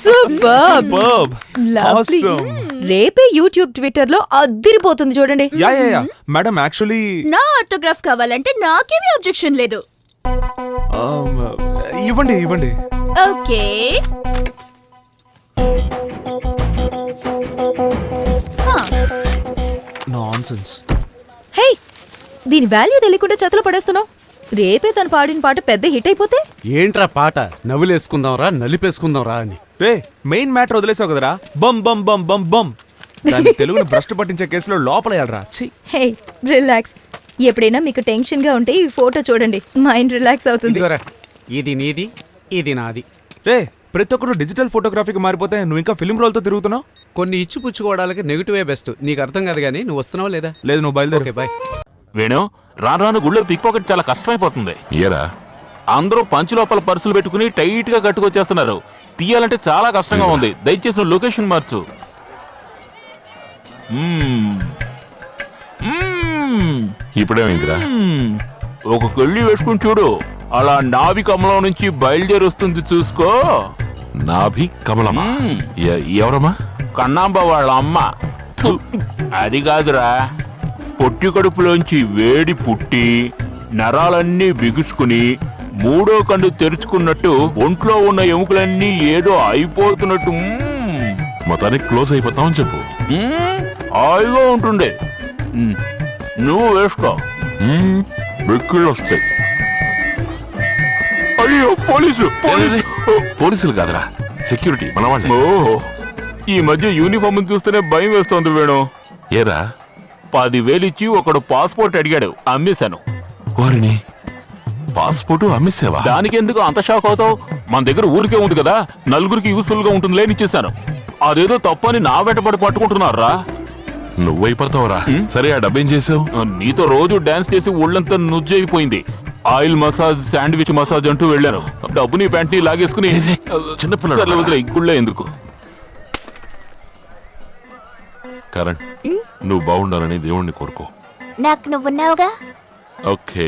Superb. Lovely. రేపే యూట్యూబ్ ట్విట్టర్ లో అదిరిపోతుంది చూడండి. యా మేడం, యాక్చువల్లీ నా ఆటోగ్రాఫ్ కావాలంటే నాకేమీ అబ్జెక్షన్ లేదు. ఇవ్వండి. ఓకే. నాన్సెన్స్. హే, దీని వాల్యూ తెలియకుండా చేతిలో పడేస్తున్నావు. రేపే తను పాడిన పాట పెద్ద హిట్ అయిపోతే ఏంట్రా పాట? నవ్వులేసుకుందాంరా, నలిపేసుకుందాంరా అని. మెయిన్ మ్యాటర్ వదిలేసావు కదరా. బమ్ బమ్ బమ్ బమ్ బమ్. దాన్ని తెలుగును భ్రష్టు పట్టించే కేసులో లోపలయ్యాడరా. హే, రిలాక్స్. ఎప్పుడైనా మీకు టెన్షన్ గా ఉంటే ఈ ఫోటో చూడండి, మైండ్ రిలాక్స్ అవుతుంది. ఇది నీది, ఇది నాది. ప్రతి ఒక్కరు డిజిటల్ ఫోటోగ్రఫీకి మారిపోతే నువ్వు ఇంకా ఫిల్మ్ రోల్తో తిరుగుతున్నావు. కొన్ని ఇచ్చి పుచ్చుకోవడానికి నెగిటివే బెస్ట్. నీకు అర్థం కాదు కానీ నువ్వు వస్తున్నావా లేదా? లేదు, నువ్వు బయలుదేరు. Okay, bye. వేణు, రాను గుళ్ళో పిక్ పాకెట్ చాలా కష్టమైపోతుంది. అందరూ పంచి లోపల పర్సులు పెట్టుకుని టైట్ గా కట్టుకొచ్చేస్తున్నారు. తీయాలంటే చాలా కష్టంగా ఉంది. దయచేసి లొకేషన్ మార్చు. ఇప్పుడేమైందిరా? ఒక కళ్ళి వేసుకుని చూడు, అలా నాభి కమలం నుంచి బయలుదేరి వస్తుంది చూసుకో. నాభి కమలమా? ఎవరమ్మా? కన్నాంబ వాళ్ళ అమ్మ. అది కాదురా, పొట్టి కడుపులోంచి వేడి పుట్టి నరాలన్నీ బిగుసుకుని మూడో కన్ను తెరుచుకున్నట్టు ఒంట్లో ఉన్న ఎముకలన్నీ ఏదో అయిపోతున్నట్టు మొత్తానికి క్లోజ్ అయిపోతామని చెప్పు. హాయిగా ఉంటుండే. నువ్వు వేసుకో. వెక్కుళ్ళు వస్తాయి. అయ్యో పోలీసు! పోలీసులు కాదురా, సెక్యూరిటీ మన వాళ్ళే. ఓ, ఈ మధ్య యూనిఫామ్ చూస్తేనే భయం వేస్తోంది వేణు. ఏరా? 10,000 ఇచ్చి ఒకడు పాస్పోర్ట్ అడిగాడు, అమ్మేశాను. వారిని పాస్పోర్ట్ అమ్మేసావా? దానికి ఎందుకు అంత షాక్ అవుతావు? మన దగ్గర ఊరికే ఉంది కదా, నలుగురికి యూస్ఫుల్ గా ఉంటుంది లేనిచ్చేసాను. అదేదో తప్పని నా వెంటబడి పట్టుకుంటున్నారా? నువ్వైపోతావురా. సరే, ఆ డబ్బేం చేసావు? నీతో రోజు డాన్స్ చేసి ఒళ్ళంతా నుజ్జైపోయింది. ఆయిల్ మసాజ్, శాండ్విచ్ మసాజ్ అంటూ వెళ్ళాను. డబ్బు నీ ప్యాంట్ని లాగేసుకుని చిన్నపిల్లలు వదిలే, గుళ్ళో ఎందుకు? కరణ్, నువ్వు బాగుండాలని దేవుణ్ణి కోరుకో. నాకు నువ్వున్నావుగా. ఓకే,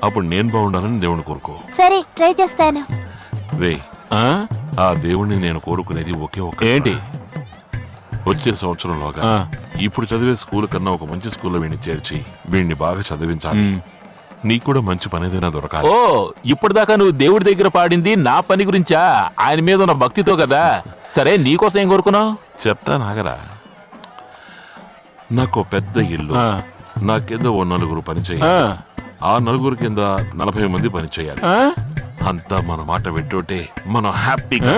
అప్పుడు నేను బాగుండాలని దేవుణ్ణి కోరుకో. సరే, ట్రై చేస్తాను. రే, ఆ దేవుణ్ణి నేను కోరుకునేది ఒకే ఒక్క ఏంటి? వచ్చే సంవత్సరంలోగా ఇప్పుడు చదివే స్కూల్ కన్నా ఒక మంచి స్కూల్లో వీడిని చేర్చి వీడిని బాగా చదివించాలి. నీకు కూడా మంచి పని ఏదైనా దొరకాలి. ఓ, ఇప్పటిదాకా నువ్వు దేవుడి దగ్గర పాడింది నా పని గురించా? ఆయన మీద ఉన్న భక్తితో కదా. సరే, నీకోసం ఏం కోరుకున్నావు? చెప్తా నాగరా. నాకు పెద్ద ఇల్లు, నా కింద ఓ 4 పని చేయాలి. ఆ 4 కింద 40 మంది పని చేయాలి. అంతా మన మాట వింటుంటే మనం హ్యాపీగా.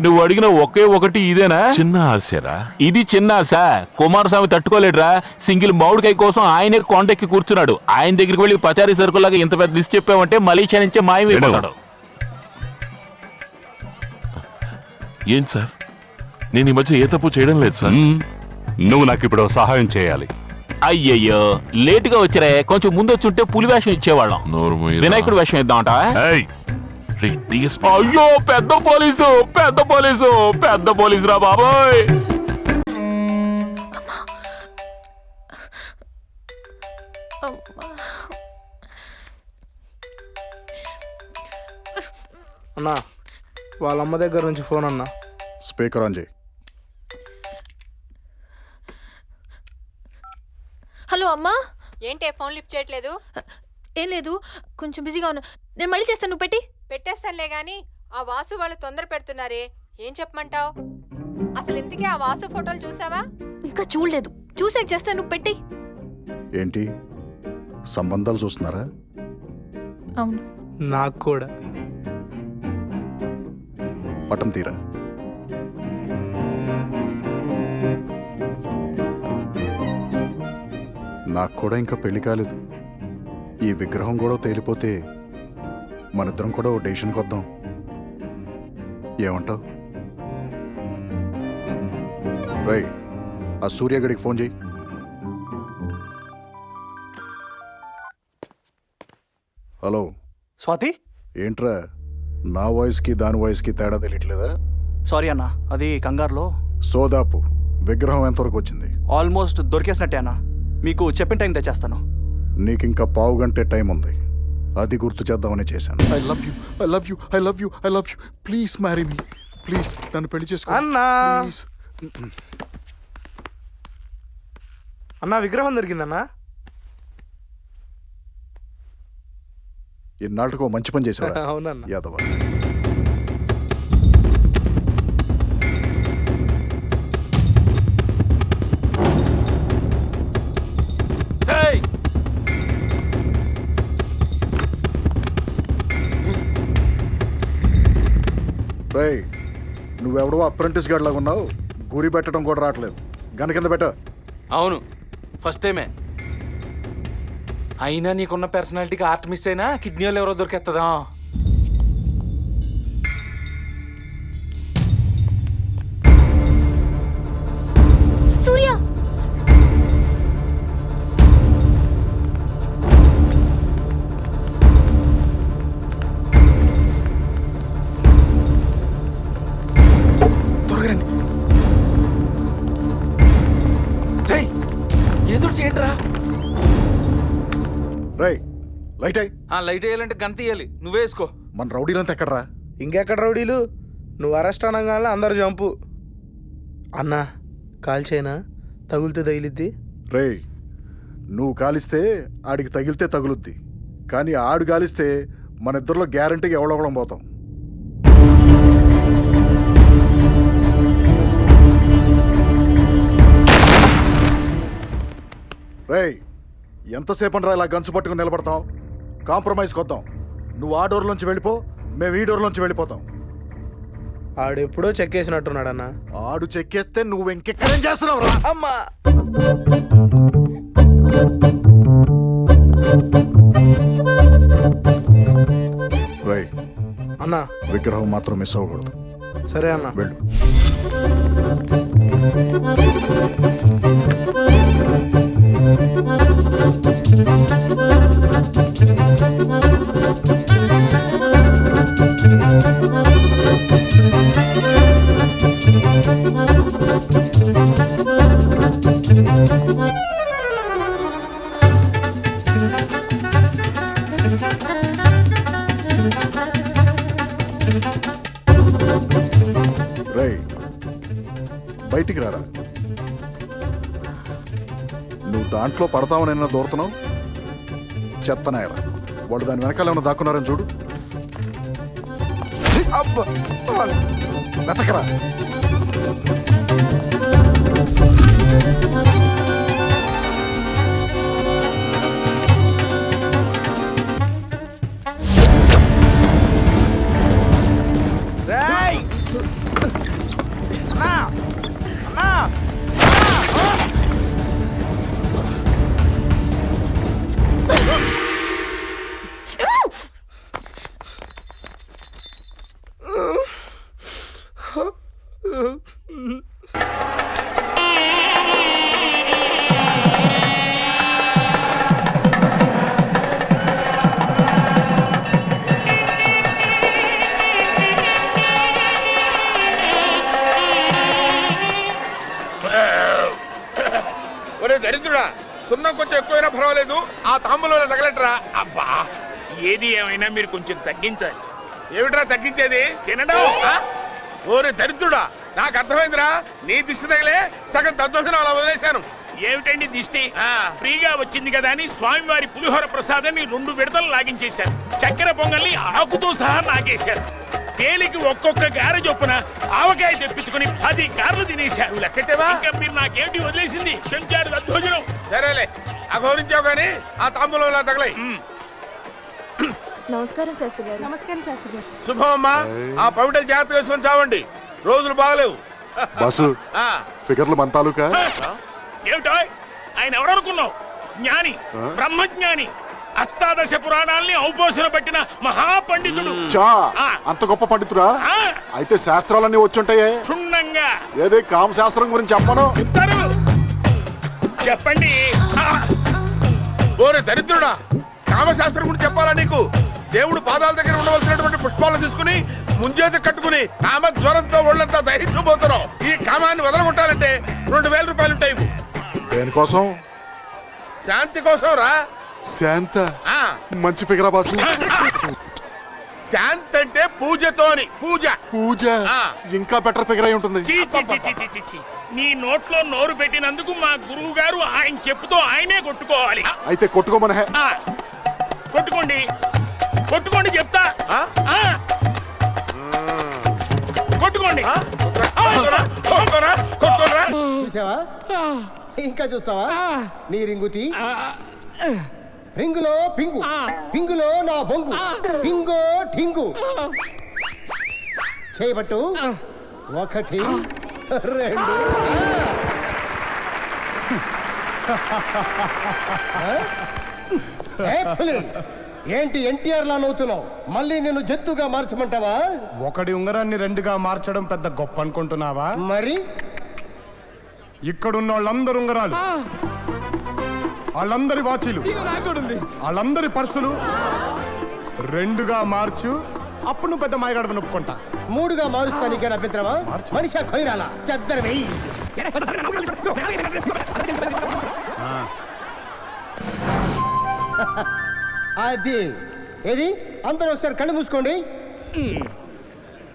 నువ్వు అడిగిన ఒకే ఒకటి ఇదేనా? చిన్న ఆశరా? ఇది చిన్న ఆశ. కుమారస్వామి తట్టుకోలేడురా. సింగిల్ మామిడికాయ కోసం ఆయనే కొండెక్కి కూర్చున్నాడు. ఆయన దగ్గరికి వెళ్ళి పచారీ సరుకులాగా ఇంత పెద్ద లిస్ట్ చెప్పావంటే మలేషియా నుంచే మాయమైపోతాడు. ఏం సార్, నేను ఈ మధ్య ఏ తప్పు చేయడం లేదు సార్. నువ్వు నాకు ఇప్పుడు సహాయం చేయాలి. అయ్యయ్యో, లేటుగా వచ్చారే. కొంచెం ముందు వచ్చుంటే పులి వేషం ఇచ్చేవాళ్ళం. వినాయకుడు వేషం ఇద్దామట. అయ్యో, పెద్ద పోలీసు, పెద్ద పోలీసు, పెద్ద పోలీసు రా బాబోయ్. అన్నా, వాళ్ళ అమ్మ దగ్గర నుంచి ఫోన్ అన్నా. స్పీకర్ ఆన్ చేయి. హలో అమ్మా. ఏంటి ఫోన్ లిఫ్ట్ చేయట్లేదు? ఏం లేదు, కొంచెం బిజీగా ఉన్నా. నేను మళ్ళీ చేస్తాను, నువ్వు పెట్టి. పెట్టేస్తానులే గాని ఆ వాసు వాళ్ళు తొందర పెడుతున్నారే, ఏం చెప్పమంటావు? అసలు ఇంతకీ ఆ వాసు ఫోటోలు చూసావా? ఇంకా చూడలేదు, చూసాక చేస్తాను, నువ్వు పెట్టి. ఏంటి సంబంధాలు చూస్తున్నారా? అవును. నాకు కూడా. పటం తీరా. నాకు కూడా ఇంకా పెళ్లి కాలేదు. ఈ విగ్రహం కూడా తేలిపోతే మనిద్దరం కూడా ఓ డెసిషన్కి వద్దాం. ఏమంటావు? రై, ఆ సూర్యగడికి ఫోన్ చేయి. హలో స్వాతి. ఏంట్రా, నా వాయిస్కి దాని వాయిస్కి తేడా తెలియట్లేదా? సారీ అన్న, అది కంగారులో. సోదాపు విగ్రహం ఎంతవరకు వచ్చింది? ఆల్మోస్ట్ దొరికేసినట్టే అన్న. మీకు చెప్పిన టైం తెచ్చేస్తాను. నీకు ఇంకా పావు గంటే టైం ఉంది. అది గుర్తు చేద్దామని చేశాను. I love you, I love you, I love you, I love you. Please marry me, please. నన్ను పెళ్లి చేసుకో అన్నా. ప్లీజ్. అన్నా, విగ్రహం దొరికిందన్నా. ఇన్నాళ్ళకో మంచి పని చేశావా? అవునన్నా. యాదవ. రేయ్, నువ్వెవడో అప్రెంటిస్ గార్డ్ లాగా ఉన్నావు. గురి పెట్టడం కూడా రావట్లేదు. గన కింద పెట్ట. అవును, ఫస్ట్ టైమే. అయినా నీకున్న పర్సనాలిటీకి ఆర్ట్ మిస్ అయినా కిడ్నీలో ఎవరో దొరికేస్తుందా? సూర్య, లైట్ అయ్యి. లైట్ వేయాలంటే గంత వేయాలి, నువ్వేసుకో. మన రౌడీలంతా ఎక్కడరా? ఇంకెక్కడ రౌడీలు? నువ్వు అరెస్ట్ అనగానే అందరు జంపు. అన్నా కాల్చేనా, తగులితే తగిలిద్ది. రేయ్, నువ్వు కాలిస్తే ఆడికి తగిలితే తగులుద్ది, కానీ ఆడు కాలిస్తే మన ఇద్దరిలో గ్యారంటీగా ఎవడొకడం పోతాం. రేయ్, ఎంతసేపు రా ఇలా గన్సు పట్టుకుని నిలబడతాం? కాంప్రమైజ్ కొద్దాం. నువ్వు ఆ డోర్లోంచి వెళ్ళిపో, మేము ఈ డోర్లోంచి వెళ్ళిపోతాం. ఆడెప్పుడో చెక్కేసినట్టున్నాడన్నా. ఆడు చెక్కేస్తే నువ్వు ఇంకెక్కడేం చేస్తున్నావు రా? అమ్మా రేయ్ అన్నా, విగ్రహం మాత్రం మిస్ అవ్వకూడదు. సరే అన్నా. వెళ్ళు. రేయ్, బయటికి రారా. నువ్వు దాంట్లో పడతావనైనా దూరుతున్నావు. చెత్తనాయరా, వాడు దాని వెనకాల ఏమైనా దాక్కున్నారని చూడు. వెతకరా. దరిద్రుడా, సున్నం కొంచెం ఎక్కువైనా పర్వాలేదు, ఆ తాంబూలో తగలట్రా. అబ్బా, ఏది ఏమైనా మీరు కొంచెం తగ్గించాలి. ఏమిట్రా తగ్గించేది? తినడం. ఓరే దరిద్రుడా, నాకు అర్థమైందిరా. నీ దిష్టి తగిలే సగం దద్దోజనం అలా వదిలేశాను. ఏమిటండి దిష్టి? ఫ్రీగా వచ్చింది కదా అని స్వామివారి పులిహోర ప్రసాదాన్ని 2 విడతలు లాగించేశారు. చక్కెర పొంగల్ని ఆకుతో సహా నాగేశారు. తేలికి ఒక్కొక్క గార చొప్పున ఆవకాయ తెప్పించుకుని 10 గారెలు తినేశారు. లెక్కటేవా? ఇంకా మీరు నాకేమిటి వదిలేసింది? శంకారు దద్దోజనం. సరేలే, అఘోరించావు కానీ ఆ తాంబూలో ఇలా తగలై. నమస్కారం శాస్త్రి గారు. నమస్కారం శాస్త్రి గారు. శుభం అమ్మా. ఆ పవిటలు జాగ్రత్త వేసుకొని చావండి, రోజులు బాగలేవు. బాసు, ఫిగర్లు మన తాలూకా. ఏమిటో ఆయన ఎవరనుకున్నావు? జ్ఞాని, బ్రహ్మజ్ఞాని, అష్టాదశ పురాణాల్ని ఔపోసన పట్టిన మహాపండితుడు. అంత గొప్ప పండితుడా? అయితే శాస్త్రాలన్నీ వచ్చుంటాయే. క్షుణ్ణంగా ఏదే కామ శాస్త్రం గురించి చెప్పను. చెప్పండి. ఓరే దరిద్రుడా, కామశాస్త్రం గురించి చెప్పాలా నీకు? దేవుడు పాదాల దగ్గర ఉండవలసినటువంటి పుష్పాలను తీసుకుని ముంజేత కట్టుకుని కామ జ్వరంతో ఒళ్ళంతా దహించబోతున్నావు. ఈ కామాన్ని వదలగొట్టాలంటే 2000 రూపాయలు ఉంటాయి. దేనికోసం? శాంతి కోసం రా. శాంత? మంచి ఫిగరా బాసు. శాంతి అంటే పూజతోని. పూజ. పూజ ఇంకా బెటర్ ఫిగర్ అయి ఉంటుంది. నీ నోట్లో నోరు పెట్టినందుకు మా గురువు గారు ఆయన చెప్పుతో ఆయనే కొట్టుకోవాలి. అయితే కొట్టుకోమనే. కొట్టుకోండి, కొట్టుకోండి చెప్తా. కొట్టుకోండి. చూసావా? ఇంకా చూస్తావా? నీ రింగుతి రింగులో పింగు, పింగులో నా బొంగు, పింగో ఠింగు. చేయబట్టు 1 2. ఏంటి ఎన్టీఆర్ లా నవ్వుతున్నావు? మళ్ళీ నేను జత్తుగా మార్చమంటావా? 1 ఉంగరాన్ని 2గా మార్చడం పెద్ద గొప్ప అనుకుంటున్నావా? మరి ఇక్కడున్న వాళ్ళందరు ఉంగరాలు, వాళ్ళందరి వాచీలు, వాళ్ళందరి పర్సులు 2గా మార్చు. అప్పుడు నువ్వు పెద్ద మాయగాడద నొప్పుకుంటా. 3గా మారుస్తా. నీకేనా అభ్యంతరమా? మనిషి ఖైరాలా చెద్దరు వెయ్యి. అది ఏది అందరూ ఒకసారి కళ్ళు మూసుకోండి.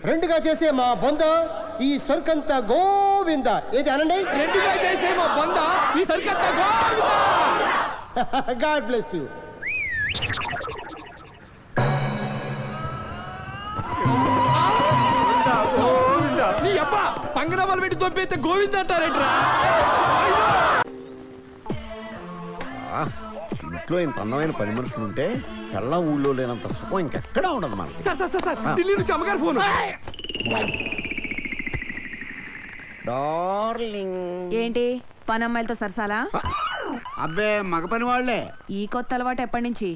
రెండుగా చేసే మా బొంద ఈ సరుకంతా గోవింద. ఏది అనండి. రెండుగా చేసే మా బొంద ఈ సరికత్తా గాడ్ బ్లెస్ యూ. నీ అబ్బా పంగనామాలు పెట్టి తొప్పైతే గోవింద అంటారేంట్రా? ఇంట్లో ఇంత అందమైన పని మనుషులు ఉంటే తెల్ల ఊళ్ళో లేనంత సుఖం ఇంకెక్కడా ఉండదు మనకి. సార్ ఢిల్లీ నుంచి అమ్మగారు ఫోన్. డార్లింగ్. ఏంటి పని అమ్మాయిలతో సరసాలా? అబ్బే మగ పని వాళ్ళే. ఈ కొత్త అలవాటు ఎప్పటి నుంచి?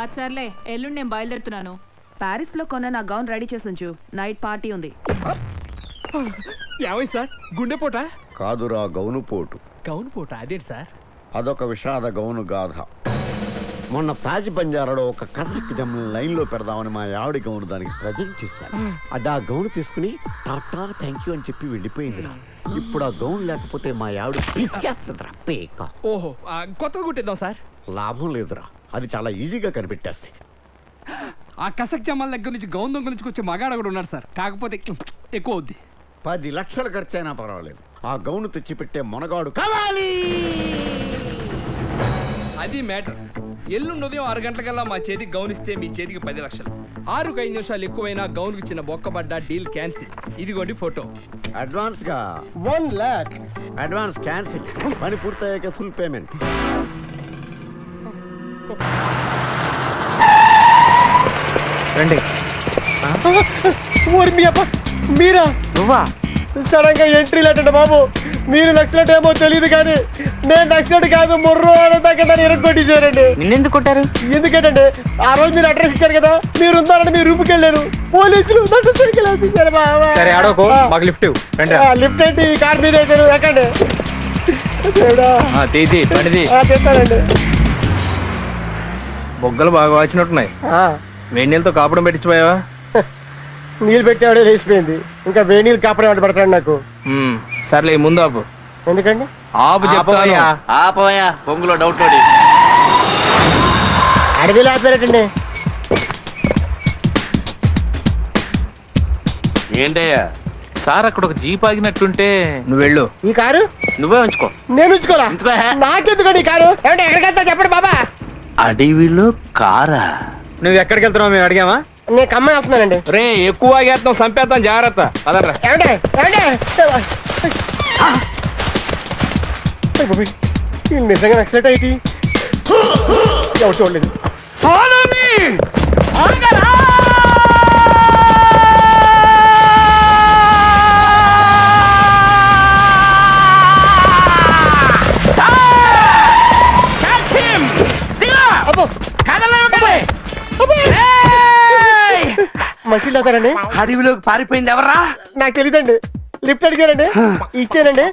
అది సర్లే, ఎల్లుండి నేను బయలుదేరుతున్నాను. ప్యారిస్ లో కొన్న నా గౌన్ రెడీ చేసి ఉంచు, నైట్ పార్టీ ఉంది. ఏమై సార్ గుండెపోట? కాదురా గౌను పోటు. గౌన్ పోట అదేంటి సార్? అదొక విషాద గౌను గాథ. మొన్న తాజ్ బంజారాలో ఒక కసక్ జమ్ లైన్ లో పెడదామని మా ఆవిడ గౌను దానికి ప్రజెంట్ చేశాను. అది ఆ గౌను తీసుకుని టాటా థ్యాంక్ యూ అని చెప్పి వెళ్ళిపోయిందిరా. ఇప్పుడు ఆ గౌన్ లేకపోతే మా ఆవిడ తీసుకేస్తుందిరా పేక. ఓహో కొత్తగా కుట్టిద్దాం సార్. లాభం లేదురా, అది చాలా ఈజీగా కనిపెట్టేస్తే. ఆ కసక్ జమాల దగ్గర నుంచి గౌన్ దొంగ నుంచి వచ్చే మగాడ కూడా ఉన్నాడు సార్, కాకపోతే ఎక్కువ అవుద్ది. 10 లక్షలు ఖర్చైనా పర్వాలేదు, ఆ గౌను తెచ్చిపెట్టే మొనగాడు కావాలి. అది మ్యాటర్. ఎల్లుండి ఉదయం 6 గంటలకల్లా మా చేతికి గౌన్ ఇస్తే మీ చేతికి 10 లక్షలు. 6కు 5 నిమిషాలు ఎక్కువైనా గౌన్కి చిన్న బొక్కబడ్డా డీల్ క్యాన్సిల్. ఇదిగోండి ఫోటో. అడ్వాన్స్ గా 1 lakh. Advance cancel. పని పూర్తయ్యాక ఫుల్ పేమెంట్. రండి. ఊరి మీ అబ్బా మీరా? నువ్వా? సడన్ గా ఎంట్రీ లేటండి బాబు. మీరు నక్సలెట్ ఏమో తెలియదు కానీ నేను నక్సలెట్ కాదు ముర్రో అనే దగ్గర ఎరగొట్టేశారండి. నిన్నెందుకు కొట్టారు? ఎందుకంటే ఆ రోజు మీరు అడ్రస్ ఇచ్చారు కదా, మీరు ఉన్నారని మీ రూమ్కి వెళ్ళారు. పోలీసులు నన్ను సైకిల్ వేసేసారు బాబా. సరే ఆడోకో, మాకు లిఫ్ట్ లిఫ్ట్ ఏంటి? ఈ కార్ మీద వేసారు. ఎక్కండి. చెప్తానండి. బొగ్గలు బాగా వాచినట్టున్నాయి. వేడి నీళ్ళతో కాపడం పెట్టించిపోయావా? నీళ్ళు పెట్టేవాడే లేచిపోయింది, ఇంకా వేడి నీళ్ళు కాపడం వాడు పడతాడు నాకు. సర్లే ముందు ఆపు. ఎందుకండి? ఆపు చెప్తాను. ఆపోయా పొంగులో డౌట్ అడవిలో ఆపారటండి. ఏంటయ్యా సార్ అక్కడ ఒక జీప్ ఆగినట్టుంటే నువ్వు వెళ్ళు. ఈ కారు నువ్వే ఉంచుకో. నేను ఉంచుకోవాలా? నాకెందుకండి ఈ కారు? ఏమంటే ఎక్కడికి వెళ్తా చెప్పండి బాబా. అడవిలో కారా? నువ్వు ఎక్కడికి వెళ్తున్నావు మేము అడిగామా? నేను ఖమ్మం వెళ్తున్నానండి. రే ఎక్కువ ఆగేస్తాం, చంపేస్తాం, జాగ్రత్త. పదరా. ఏమంటే నిజంగా నక్సలెట్ అయితే ఎవరు చూడలేదు. మనుషులు అవుతారండి. అడవిలోకి పారిపోయింది ఎవరా? నాకు తెలియదండి. లిఫ్ట్ అడిగారండి, ఇచ్చానండి,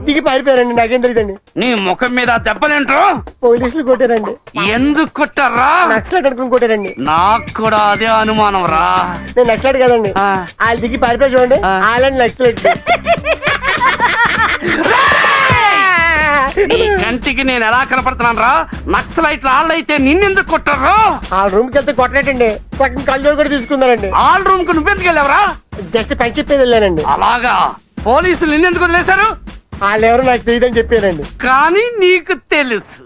దిగి పారిపోయారండి. నాకేం తెలియదండి. నీ ముఖం మీద దెబ్బలేంట్రో? పోలీసులు కొట్టారండి. ఎందుకు కొట్టారా? నక్సలెట్ అనుకుని కొట్టారండి. నాకు కూడా అదే అనుమానం రా. నేను నక్సలెట్ కదండి. వాళ్ళు దిగి పారిపోయి చూడండి, వాళ్ళని నక్సలెట్. నీ కంటికి నేను ఎలా కనపడుతున్నాను రా? నక్సలైట్లు వాళ్ళైతే నిన్నెందుకు కొట్టారు? ఆ రూమ్ కి వెళ్తే కొట్టలేటండి, సగం కళ్ళు కూడా తీసుకున్నారండి. ఆ రూమ్ కు నువ్వెందుకు వెళ్ళావరా? జస్ట్ పని చెప్పేది వెళ్ళానండి. అలాగా? పోలీసులు నిన్నెందుకు వదిలేశారు? వాళ్ళు ఎవరు నాకు తెలియదని చెప్పారండి. కానీ నీకు తెలుసు.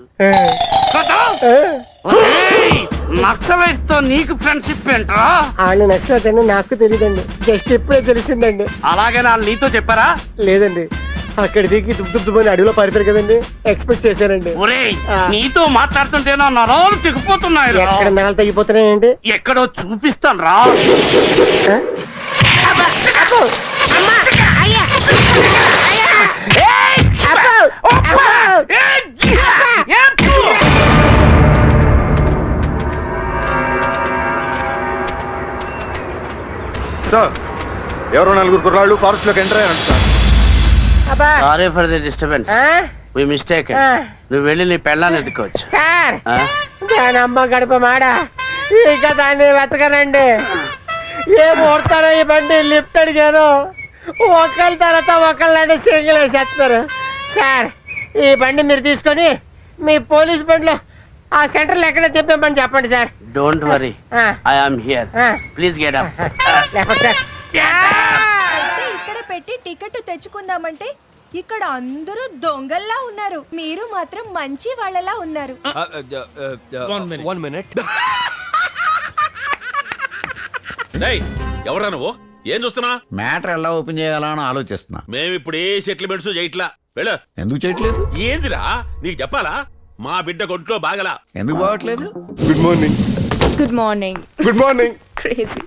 నక్సలైట్ తో నీకు ఫ్రెండ్షిప్ ఏంట్రా? వాళ్ళు నక్సలైట్ అని నాకు తెలియదండి, జస్ట్ ఇప్పుడే తెలిసిందండి. అలాగే వాళ్ళు నీతో చెప్పారా? లేదండి, అక్కడ దిగి దుబ్బని అడవిలో పారిపోయారు కదండి, ఎక్స్పెక్ట్ చేశానండి. ఒరేయ్, నీతో మాట్లాడుతుంటే నా నరాలు తెగిపోతున్నాయి. ఎక్కడ నరాలు తగ్గిపోతున్నాయండి? ఎక్కడో చూపిస్తాను రా. సార్, ఎవరో 4 కుర్రాళ్ళు ఫారెస్ట్ లోకి ఎంటర్ అయ్యారు sir. Sorry for the disturbance, we mistake. నువ్వు వెళ్ళి నీ పెళ్ళాన్ని ఎత్తుకోవచ్చు. సార్, దాని అమ్మ గడప మాడ, ఇక దాన్ని వెతకనండి. ఏ ముహూర్తానో ఈ బండి లిఫ్ట్ అడిగాను, ఒకళ్ళ తర్వాత ఒకళ్ళంటే సింగిల్ వేసేస్తున్నారు. సార్, ఈ బండి మీరు తీసుకొని మీ పోలీస్ బండిలో ఆ సెంటర్ లో ఎక్కడ చెప్పమని చెప్పండి sir. Don't worry, I am here. Please get up. లేకపోతే సార్. అయితే ఇక్కడ పెట్టి టికెట్ తెచ్చుకుందామంటే ఇక్కడ అందరూ దొంగల్లా ఉన్నారు, మీరు మాత్రం మంచి వాళ్ళలా ఉన్నారు. 1 minute. ఎవరా నువ్వు? ఏం చూస్తున్నా? మ్యాటర్ ఎలా ఓపెన్ చేయాలని ఆలోచిస్తున్నా. మేము ఇప్పుడు ఏ సెటిల్మెంట్స్ చేయట్లా. వెళ్ళు. ఎందుకు చేయట్లేదు? ఏందిరా నీకు చెప్పాలా? మా బిడ్డ ఒంట్లో బాగలా. ఎందుకు బాగట్లేదు? Good morning. Good morning. Good morning. Crazy.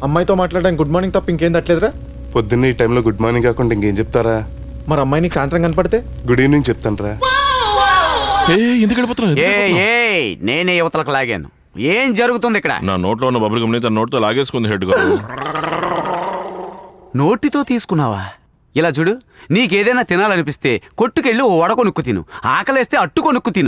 అమ్మాయితో మాట్లాడడానికి గుడ్ మార్నింగ్ తప్ప ఇంకేం తట్టలేదురా? పొద్దున్న ఈ టైంలో గుడ్ మార్నింగ్ కాకుండా ఇంకేం చెప్తారా? మరి అమ్మాయి నీకు సాయంత్రం కనపడితే గుడ్ ఈవినింగ్ చెప్తాను రా. ఎందుకు వెళ్ళిపోతున్నావు? నేనే యువతలకు లాగాను. ఏం జరుగుతుంది ఇక్కడ? నా నోట్లో ఉన్న బబుల్ గమ్ని తన నోట్తో లాగేసుకుంది హెడ్ గారు. నోటితో తీసుకున్నావా? ఇలా చూడు, నీకేదైనా తినాలనిపిస్తే కొట్టుకెళ్ళి ఓ వడ కొనుక్కు తిను, ఆకలేస్తే అట్టు కొనుక్కు తిను.